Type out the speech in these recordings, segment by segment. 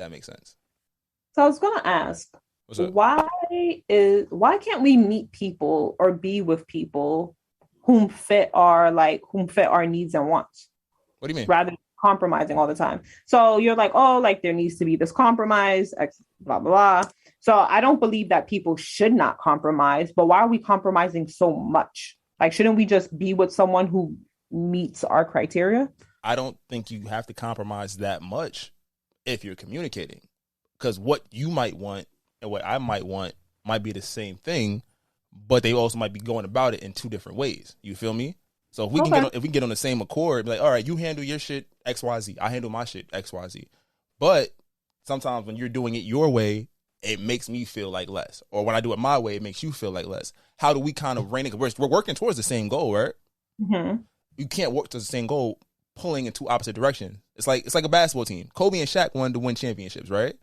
that makes sense. So I was gonna ask, What's up? why can't we meet people or be with people whom fit our needs and wants What do you mean? rather than compromising all the time? So you're like, oh, like there needs to be this compromise, blah blah blah. So I don't believe that people should not compromise, but why are we compromising so much? Like, shouldn't we just be with someone who meets our criteria? I don't think you have to compromise that much if you're communicating, because what you might want and what I might want might be the same thing, but they also might be going about it in two different ways. You feel me? So Okay. if we can get on the same accord, be like, all right, you handle your shit XYZ, I handle my shit XYZ. But sometimes when you're doing it your way, it makes me feel like less. Or when I do it my way, it makes you feel like less. How do we kind of rein it? We're working towards the same goal, right? Mm-hmm. You can't work towards the same goal pulling in two opposite directions. It's like a basketball team. Kobe and Shaq wanted to win championships, right?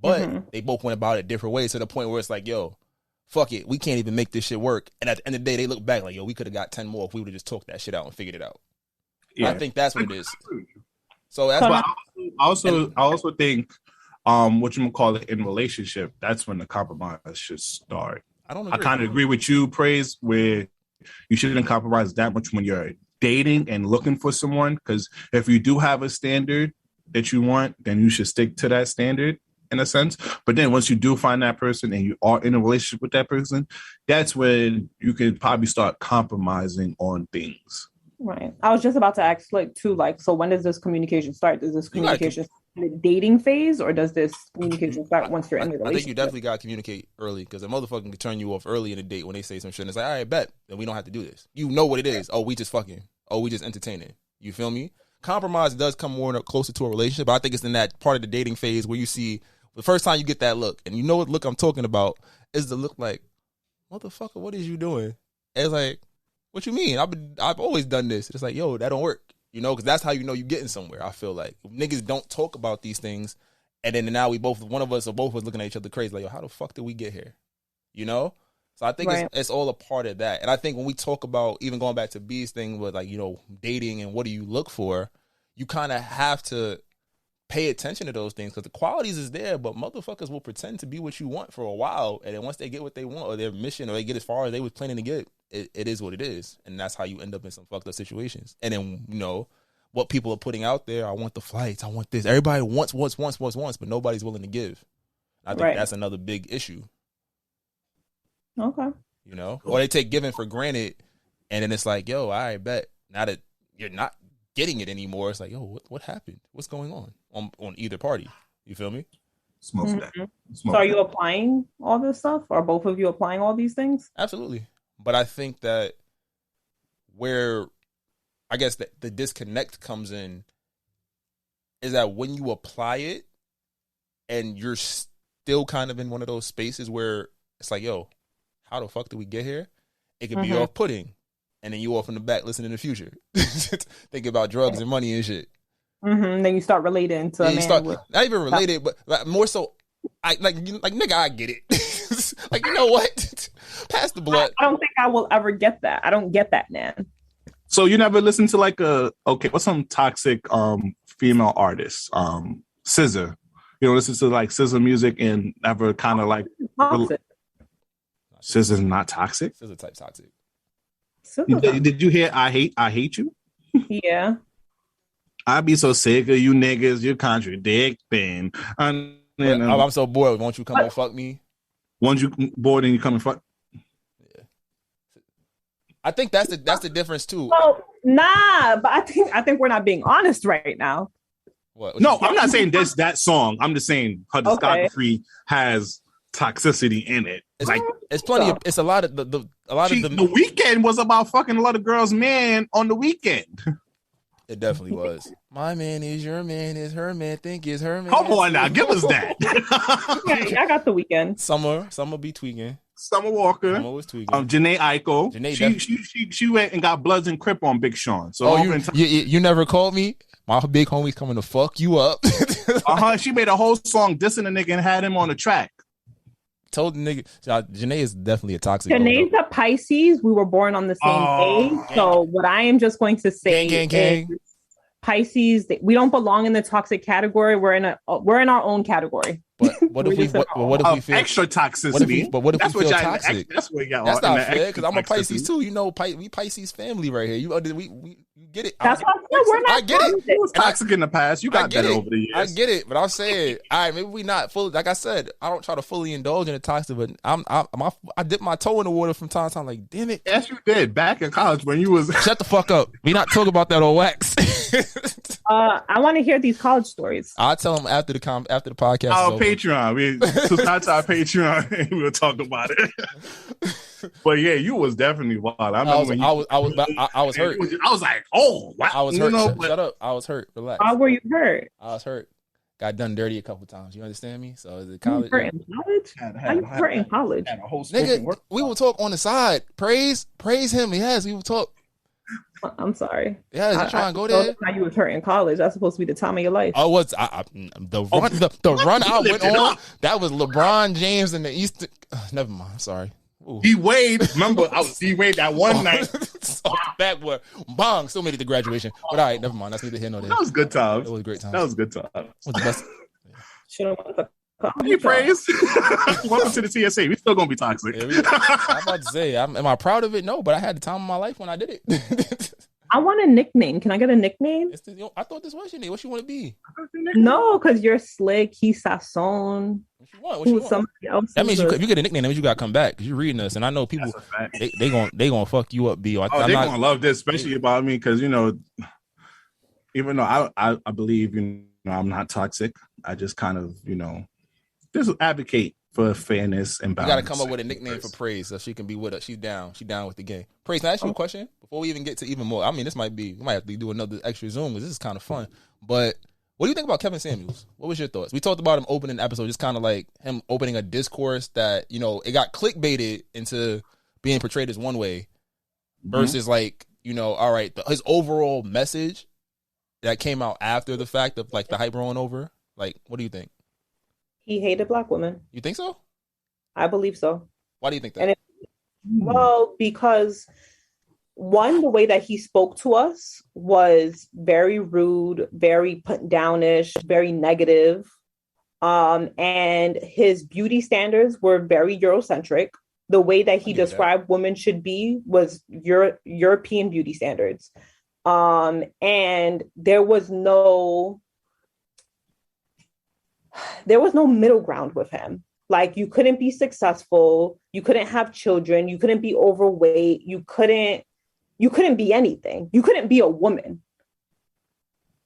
But Mm-hmm. they both went about it different ways to the point where it's like, yo, fuck it, we can't even make this shit work. And at the end of the day, they look back like, yo, we could have got 10 more if we would have just talked that shit out and figured it out. And I Yeah. think that's what it is. So that's So why. now, I also think, what you call it in relationship, that's when the compromise should start. I don't I agree. kind of agree with you, Praise, where you shouldn't compromise that much when you're dating and looking for someone. Because if you do have a standard that you want, then you should stick to that standard in a sense. But then once you do find that person and you are in a relationship with that person, that's when you can probably start compromising on things. right. I was just about to ask, like, too, like, so when does this communication start? Does this You gotta communication start in the dating phase, or does this communication start once you're in the I think you relationship? definitely gotta communicate early, because a motherfucker can turn you off early in a date when they say some shit. And it's like, all right, bet, then we don't have to do this. You know what it is. Oh, we just fucking. Oh, we just entertaining. You feel me? Compromise does come more closer to a relationship, but I think it's in that part of the dating phase where you see the first time you get that look, and you know what look I'm talking about is the look like, motherfucker, what is you doing? And it's like, what you mean? I've always done this. It's like, yo, that don't work. You know, because that's how you know you're getting somewhere. I feel like niggas don't talk about these things, and then now one of us or both of us looking at each other crazy, like, yo, how the fuck did we get here? You know? So I think Right. it's all a part of that. And I think when we talk about, even going back to B's thing with, like, you know, dating and what do you look for, you kind of have to pay attention to those things, because the qualities is there, but motherfuckers will pretend to be what you want for a while, and then once they get what they want or their mission, or they get as far as they was planning to get, it is what it is, and that's how you end up in some fucked up situations. And then, you know, what people are putting out there, I want the flights, I want this. Everybody wants, but nobody's willing to give. I think Right. that's another big issue, Okay. you know? Or they take giving for granted, and then it's like, yo, I bet now that you're not getting it anymore, it's like, yo, what happened? What's going on either party? You feel me? Smoke that. Mhm. So Smoke are you that. applying all this stuff? Are both of you applying all these things? Absolutely. But I think that where I guess the disconnect comes in is that when you apply it and you're still kind of in one of those spaces where it's like, yo, how the fuck did we get here? It could be Mhm. off-putting. And then you off in the back listening to the future. Thinking about drugs and money and shit. Then you start relating to Yeah, a you man start with. not even related, but like, more so. Like nigga, I get it. Like, you know what? Pass the blood. I don't think I will ever get that. I don't get that, man. So you never listen to like what's some toxic female artists? Scissor. You know, listen to like Scissor music and never kind of like Toxic. Scissor's not toxic. Scissor type toxic. Did you hear I hate you? Yeah. I be so sick of you niggas, you contradicting. And then, I'm so bored. Won't you come and fuck me? once you bored and you come and fuck. I think that's the difference too. Well, nah, but I think we're not being honest right now. What No, I'm not saying that song. I'm just saying her Okay. discography has toxicity in it. It's Like it's plenty of, it's a lot of the weekend was about fucking a lot of girls' man on the weekend. It definitely was. My man is your man is her man. Think is her man. Come on now, give us that. Okay, I got the weekend. Summer be tweaking. Summer Walker, Summer was tweaking. Janae Eiko. Janae She went and got Bloods and Crip on Big Sean. So Oh, you never called me? My big homie's coming to fuck you up. She made a whole song dissing the nigga and had him on the track. Told the nigga, Janae is definitely a toxic. Janae's a Pisces. We were born on the same day. So what I am just going to say Gang. is Pisces, we don't belong in the toxic category. We're in our own category. But what if we feel extra toxicity? What if we feel toxic? That's what that's not fair because I'm a Pisces too. You know, we Pisces family right here. We get it. That's what we're not. I get it. You was toxic in the past. You got better over the years. I get it, but I'm saying, all right, maybe we not fully. Like I said, I don't try to fully indulge in the toxic, but I dip my toe in the water from time to time. Like, damn it. Yes, you did back in college when you was. Shut the fuck up. We not talking about that on wax. I want to hear these college stories. I'll tell them after the podcast. Our Patreon. We subscribe to our Patreon and we'll talk about it. But yeah, you was definitely wild. I was hurt. I was like, oh wow. I was hurt. Shut up. I was hurt. Relax. How were you hurt? I was hurt. Got done dirty a couple times. You understand me? So the college. You hurt in college? How you hurt in college? Nigga, we will talk on the side. Praise him. Yes, we will talk. I'm sorry. Yeah, you trying to go there? How you was hurt in college? That's supposed to be the time of your life. Oh, the run I went on? That was LeBron James in the Eastern. Never mind. I'm sorry. D-Wade. Remember, I was D-Wade that one night. Backward. Bong. Still made it to graduation. But all right, never mind. That's neither here nor there. That was good times. It was great times. That was good times. It was the best. Hey, praise. Welcome to the TSA. We still gonna be toxic. I'm about to say, am I proud of it? No, but I had the time of my life when I did it. I want a nickname. Can I get a nickname? I thought this was your name. What you want to be? No, because you're slick. He's Sasson. What you want? Somebody else. That means if you get a nickname, that means you gotta come back because you're reading us, and I know people they gonna fuck you up. B. They're gonna love this, especially about me, because even though I believe I'm not toxic, I just kind of just advocate for fairness and balance. You got to come up with a nickname for Praise so she can be with us. She's down. She's down with the game. Praise, can I ask you a question before we even get to even more? I mean, we might have to do another extra Zoom because this is kind of fun. But what do you think about Kevin Samuels? What was your thoughts? We talked about him opening the episode, just kind of like him opening a discourse that, it got clickbaited into being portrayed as one way versus all right, his overall message that came out after the fact of like the hype rolling over. Like, what do you think? He hated Black women. You think so? I believe so. Why do you think that? Because one, the way that he spoke to us was very rude, very put downish, very negative. And his beauty standards were very Eurocentric. The way that he described women should be was European beauty standards. And there was no middle ground with him. Like, you couldn't be successful, you couldn't have children, you couldn't be overweight, you couldn't be anything. You couldn't be a woman.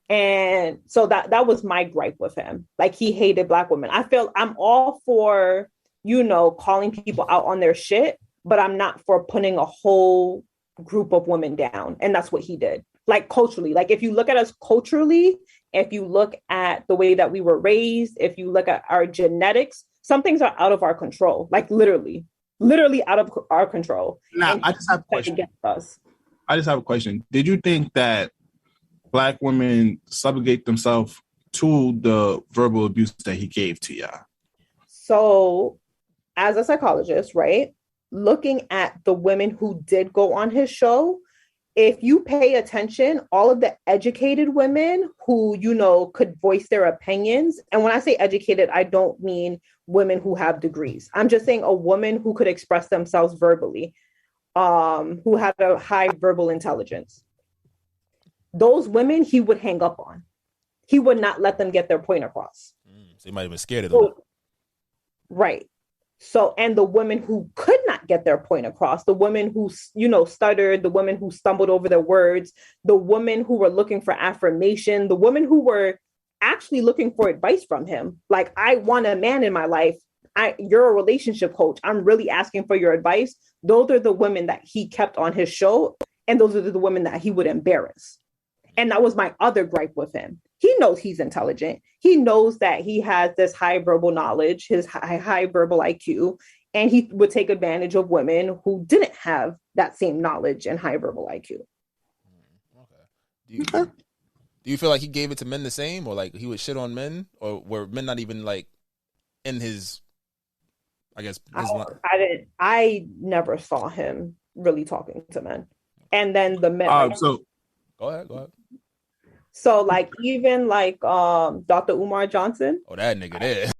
And so that was my gripe with him. Like, he hated Black women. I'm all for, calling people out on their shit, but I'm not for putting a whole group of women down. And that's what he did. Like, culturally, like if you look at us culturally, if you look at the way that we were raised, if you look at our genetics, some things are out of our control, like literally out of our control. Now, I just have a question. Did you think that Black women subjugate themselves to the verbal abuse that he gave to y'all? So, as a psychologist, right, looking at the women who did go on his show, if you pay attention, all of the educated women who, could voice their opinions. And when I say educated, I don't mean women who have degrees. I'm just saying a woman who could express themselves verbally, who had a high verbal intelligence. Those women he would hang up on. He would not let them get their point across. So he might have been scared of them. Right. So, and the women who could not get their point across, the women who, stuttered, the women who stumbled over their words, the women who were looking for affirmation, the women who were actually looking for advice from him. Like, I want a man in my life. You're a relationship coach. I'm really asking for your advice. Those are the women that he kept on his show. And those are the women that he would embarrass. And that was my other gripe with him. He knows he's intelligent. He knows that he has this high verbal knowledge, his high verbal IQ, and he would take advantage of women who didn't have that same knowledge and high verbal IQ. Okay. Do you feel like he gave it to men the same, or like he would shit on men, or were men not even like in his, I guess, his line? I never saw him really talking to men. And then the men. So go ahead. So like even like Dr. Umar Johnson, Oh, that nigga there.